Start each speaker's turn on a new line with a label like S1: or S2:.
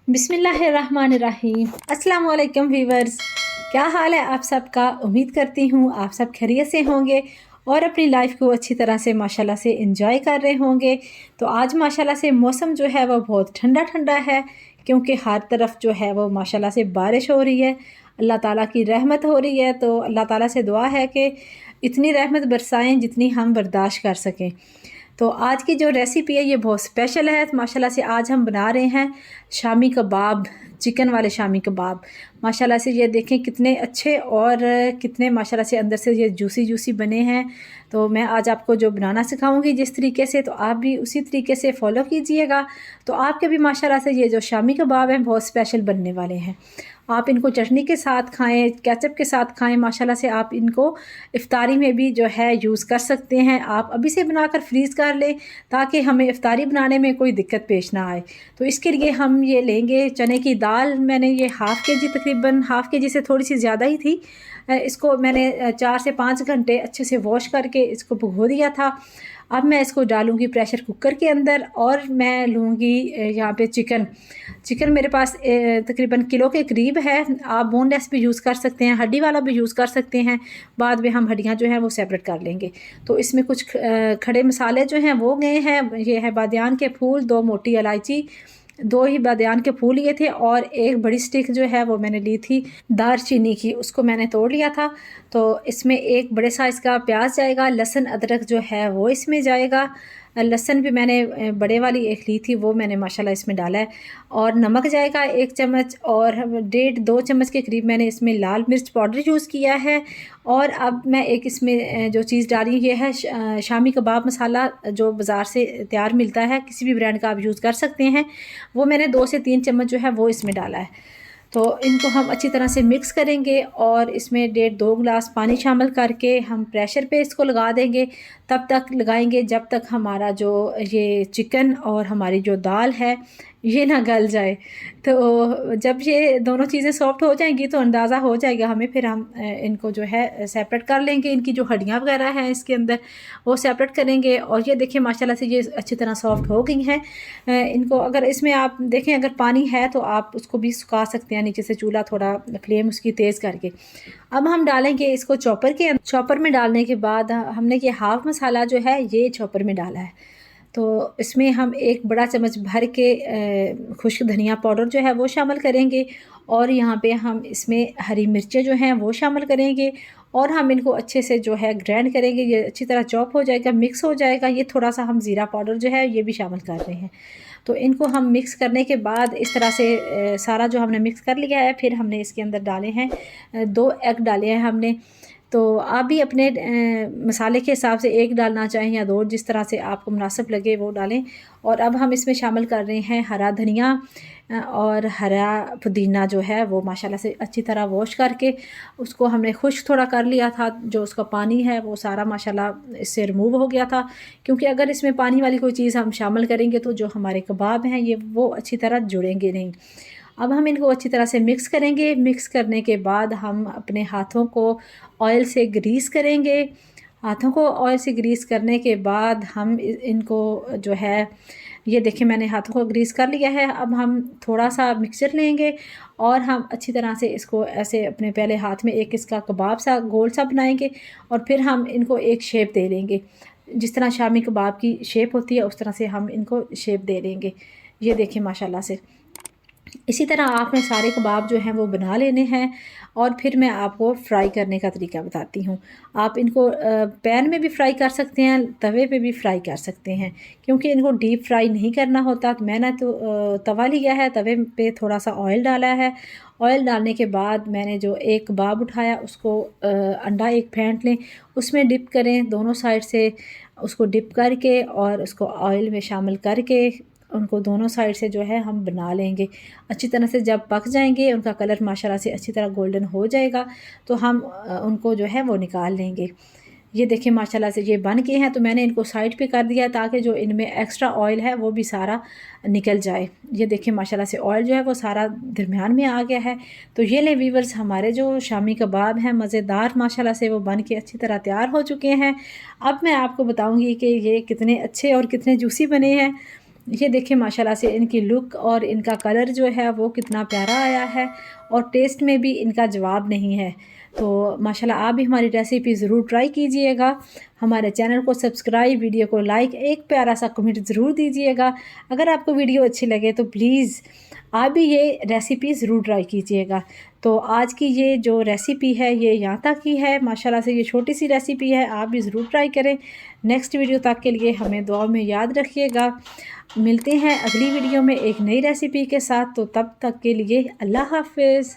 S1: बिस्मिल्लाहिर्रहमानिर्रहीम। अस्सलाम वालेकुम व्यूवर्स, क्या हाल है आप सबका। उम्मीद करती हूँ आप सब खैरियत से होंगे और अपनी लाइफ को अच्छी तरह से माशाल्लाह से एंजॉय कर रहे होंगे। तो आज माशाल्लाह से मौसम जो है वो बहुत ठंडा ठंडा है, क्योंकि हर तरफ जो है वो माशाल्लाह से बारिश हो रही है, अल्लाह ताला की रहमत हो रही है। तो अल्लाह ताला से दुआ है कि इतनी रहमत बरसाएं जितनी हम बर्दाश्त कर सकें। तो आज की जो रेसिपी है ये बहुत स्पेशल है। तो माशाल्लाह से आज हम बना रहे हैं शामी कबाब, चिकन वाले शामी कबाब। माशाल्लाह से ये देखें कितने अच्छे और कितने माशाल्लाह से अंदर से ये जूसी जूसी बने हैं। तो मैं आज आपको जो बनाना सिखाऊंगी जिस तरीके से, तो आप भी उसी तरीके से फ़ॉलो कीजिएगा। तो आपके भी माशाल्लाह से ये जो शामी कबाब हैं बहुत स्पेशल बनने वाले हैं। आप इनको चटनी के साथ खाएं, केचप के साथ खाएं। माशाल्लाह से आप इनको इफ्तारी में भी जो है यूज़ कर सकते हैं। आप अभी से बनाकर फ्रीज़ कर लें ताकि हमें इफ्तारी बनाने में कोई दिक्कत पेश ना आए। तो इसके लिए हम ये लेंगे चने की दाल। मैंने ये हाफ़ के जी, तकरीबन हाफ़ के जी से थोड़ी सी ज़्यादा ही थी। इसको मैंने 4 से 5 घंटे अच्छे से वॉश करके इसको भिगो दिया था। अब मैं इसको डालूँगी प्रेशर कुकर के अंदर और मैं लूँगी यहाँ पे चिकन मेरे पास तकरीबन किलो के करीब है। आप बोनलेस भी यूज़ कर सकते हैं, हड्डी वाला भी यूज़ कर सकते हैं। बाद में हम हड्डियाँ जो हैं वो सेपरेट कर लेंगे। तो इसमें कुछ खड़े मसाले जो हैं वो गए हैं। ये है बादियान के फूल, 2 मोटी इलायची, 2 ही बादियान के फूल लिए थे और एक बड़ी स्टिक जो है वो मैंने ली थी दारचीनी की, उसको मैंने तोड़ लिया था। तो इसमें एक बड़े साइज़ का प्याज जाएगा, लहसुन अदरक जो है वो इसमें जाएगा। लहसुन भी मैंने बड़े वाली एक ली थी, वो मैंने माशाल्लाह इसमें डाला है। और नमक जाएगा 1 चम्मच और 1.5-2 चम्मच के करीब मैंने इसमें लाल मिर्च पाउडर यूज़ किया है। और अब मैं एक इसमें जो चीज़ डाली ये है शामी कबाब मसाला, जो बाज़ार से तैयार मिलता है, किसी भी ब्रांड का आप यूज़ कर सकते हैं। वो मैंने 2 से 3 चम्मच जो है वो इसमें डाला है। तो इनको हम अच्छी तरह से मिक्स करेंगे और इसमें 1.5-2 गिलास पानी शामिल करके हम प्रेशर पे इसको लगा देंगे। तब तक लगाएंगे जब तक हमारा जो ये चिकन और हमारी जो दाल है ये ना गल जाए। तो जब ये दोनों चीज़ें सॉफ्ट हो जाएंगी तो अंदाज़ा हो जाएगा हमें, फिर हम इनको जो है सेपरेट कर लेंगे। इनकी जो हड्डियाँ वगैरह हैं इसके अंदर वो सेपरेट करेंगे। और ये देखिए माशाल्लाह से ये अच्छी तरह सॉफ्ट हो गई हैं। इनको अगर इसमें आप देखें अगर पानी है तो आप उसको भी सुखा सकते हैं, नीचे से चूल्हा थोड़ा फ्लेम उसकी तेज़ करके। अब हम डालेंगे इसको चॉपर के अंदर। चॉपर में डालने के बाद हमने ये हाफ़ मसाला जो है ये चॉपर में डाला है। तो इसमें हम 1 बड़ा चम्मच भर के खुश्क धनिया पाउडर जो है वो शामिल करेंगे। और यहाँ पे हम इसमें हरी मिर्चें जो हैं वो शामिल करेंगे और हम इनको अच्छे से जो है ग्राइंड करेंगे। ये अच्छी तरह चॉप हो जाएगा, मिक्स हो जाएगा। ये थोड़ा सा हम ज़ीरा पाउडर जो है ये भी शामिल कर रहे हैं। तो इनको हम मिक्स करने के बाद इस तरह से सारा जो हमने मिक्स कर लिया है, फिर हमने इसके अंदर डाले हैं 2 एग डाले हैं हमने। तो आप भी अपने मसाले के हिसाब से 1 डालना चाहें या 2, जिस तरह से आपको मुनासिब लगे वो डालें। और अब हम इसमें शामिल कर रहे हैं हरा धनिया और हरा पुदीना जो है वो माशाल्लाह से अच्छी तरह वॉश करके उसको हमने खुश्क थोड़ा कर लिया था। जो उसका पानी है वो सारा माशाल्लाह इससे रिमूव हो गया था, क्योंकि अगर इसमें पानी वाली कोई चीज़ हम शामिल करेंगे तो जो हमारे कबाब हैं ये वो अच्छी तरह जुड़ेंगे नहीं। अब हम इनको अच्छी तरह से मिक्स करेंगे। मिक्स करने के बाद हम अपने हाथों को ऑयल से ग्रीस करेंगे। हाथों को ऑयल से ग्रीस करने के बाद हम इनको जो है ये देखिए मैंने हाथों को ग्रीस कर लिया है। अब हम थोड़ा सा मिक्सचर लेंगे और हम अच्छी तरह से इसको ऐसे अपने पहले हाथ में एक इसका कबाब सा गोल सा बनाएंगे और फिर हम इनको एक शेप दे लेंगे। जिस तरह शामी कबाब की शेप होती है उस तरह से हम इनको शेप दे लेंगे। ये देखिए माशाल्लाह से इसी तरह आपने सारे कबाब जो हैं वो बना लेने हैं। और फिर मैं आपको फ़्राई करने का तरीका बताती हूँ। आप इनको पैन में भी फ्राई कर सकते हैं, तवे पे भी फ्राई कर सकते हैं, क्योंकि इनको डीप फ्राई नहीं करना होता। तो मैंने तो तवा लिया है, तवे पे थोड़ा सा ऑयल डाला है। ऑयल डालने के बाद मैंने जो एक कबाब उठाया उसको अंडा एक फेंट लें, उसमें डिप करें दोनों साइड से, उसको डिप करके और उसको ऑयल में शामिल करके उनको दोनों साइड से जो है हम बना लेंगे अच्छी तरह से। जब पक जाएंगे, उनका कलर माशाल्लाह से अच्छी तरह गोल्डन हो जाएगा, तो हम उनको जो है वो निकाल लेंगे। ये देखिए माशाल्लाह से ये बन गए हैं। तो मैंने इनको साइड पे कर दिया ताकि जो इनमें एक्स्ट्रा ऑयल है वो भी सारा निकल जाए। ये देखिए माशाल्लाह से ऑयल जो है वो सारा दरमियान में आ गया है। तो ये ले वीवर्स, हमारे जो शामी कबाब हैं मज़ेदार माशाल्लाह से वो बन के अच्छी तरह तैयार हो चुके हैं। अब मैं आपको बताऊँगी कि ये कितने अच्छे और कितने जूसी बने हैं। ये देखिए माशाल्लाह से इनकी लुक और इनका कलर जो है वो कितना प्यारा आया है और टेस्ट में भी इनका जवाब नहीं है। तो माशाल्लाह आप भी हमारी रेसिपी ज़रूर ट्राई कीजिएगा। हमारे चैनल को सब्सक्राइब, वीडियो को लाइक, एक प्यारा सा कमेंट ज़रूर दीजिएगा। अगर आपको वीडियो अच्छी लगे तो प्लीज़ आप भी ये रेसिपी ज़रूर ट्राई कीजिएगा। तो आज की ये जो रेसिपी है ये यहाँ तक ही है। माशाल्लाह से ये छोटी सी रेसिपी है, आप भी ज़रूर ट्राई करें। नेक्स्ट वीडियो तक के लिए हमें दुआ में याद रखिएगा। मिलते हैं अगली वीडियो में एक नई रेसिपी के साथ। तो तब तक के लिए अल्लाह हाफ़िज़।